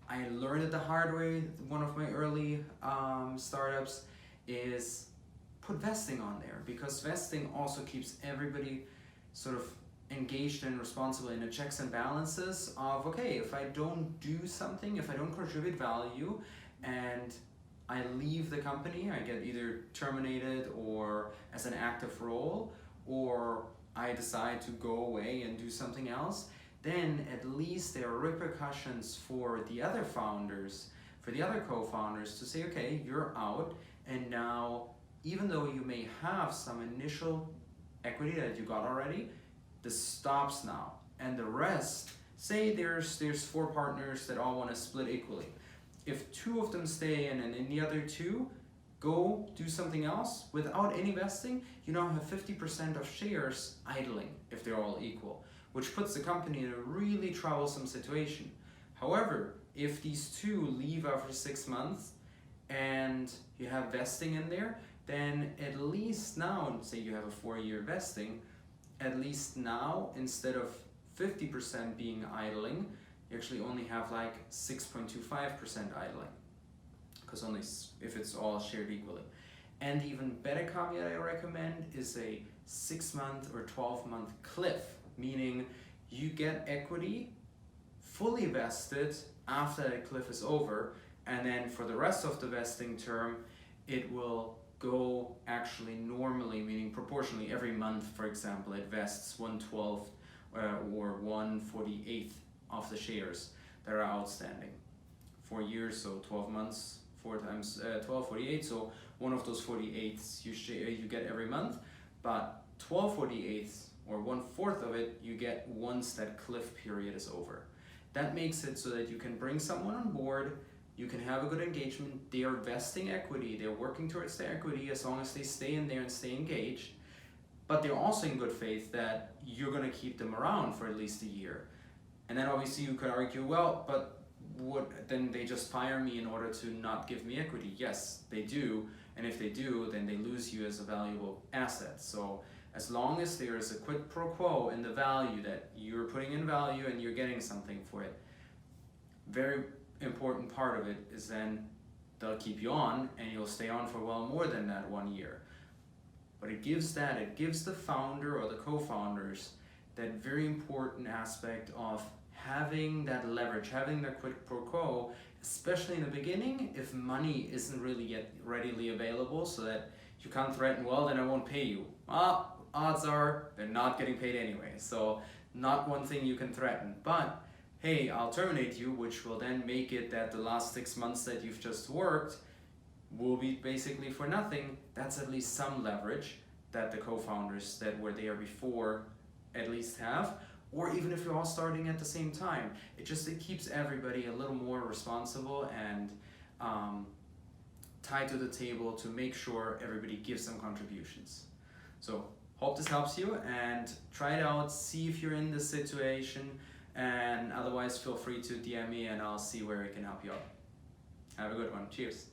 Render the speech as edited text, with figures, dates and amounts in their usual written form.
I learned it the hard way. One of my early startups is put vesting on there, because vesting also keeps everybody sort of engaged and responsible in the checks and balances of, okay, if I don't do something, if I don't contribute value and I leave the company, I get either terminated or as an active role, or I decide to go away and do something else, then at least there are repercussions for the other founders, for the other co-founders to say, okay, you're out, and now even though you may have some initial equity that you got already, this stops now. And the rest, say there's 4 partners that all want to split equally. If 2 of them stay in and then the other 2 go do something else without any vesting, you now have 50% of shares idling if they're all equal, which puts the company in a really troublesome situation. However, if these 2 leave after 6 months and you have vesting in there, then at least now, say you have a 4-year vesting, at least now, instead of 50% being idling, you actually only have like 6.25% idling, because only if it's all shared equally. And the even better caveat I recommend is a 6-month or 12-month cliff, meaning you get equity fully vested after the cliff is over, and then for the rest of the vesting term, it will go actually normally, meaning proportionally every month, for example, it vests 1/12 or 1/48 of the shares that are outstanding. 4 years, so 12 months, 4 times 12, 48, so one of those 48s you get every month, but 12/48 or 1/4 of it you get once that cliff period is over. That makes it so that you can bring someone on board, you can have a good engagement, they are vesting equity, they're working towards their equity as long as they stay in there and stay engaged, but they're also in good faith that you're going to keep them around for at least a year. And then obviously you could argue, well, but then they just fire me in order to not give me equity. Yes, they do, and if they do, then they lose you as a valuable asset. So as long as there is a quid pro quo in the value that you're putting in value and you're getting something for it, very important part of it is then they'll keep you on and you'll stay on for well more than that 1 year. But it gives the founder or the co-founders that very important aspect of having that leverage, having that quid pro quo, especially in the beginning if money isn't really yet readily available, so that you can't threaten, well, then I won't pay you. Well, odds are they're not getting paid anyway, so not one thing you can threaten. But hey, I'll terminate you, which will then make it that the last 6 months that you've just worked will be basically for nothing. That's at least some leverage that the co-founders that were there before at least have. Or even if you're all starting at the same time, it keeps everybody a little more responsible and tied to the table to make sure everybody gives some contributions. So hope this helps you, and try it out, see if you're in this situation, and otherwise feel free to DM me and I'll see where I can help you out. Have a good one. Cheers.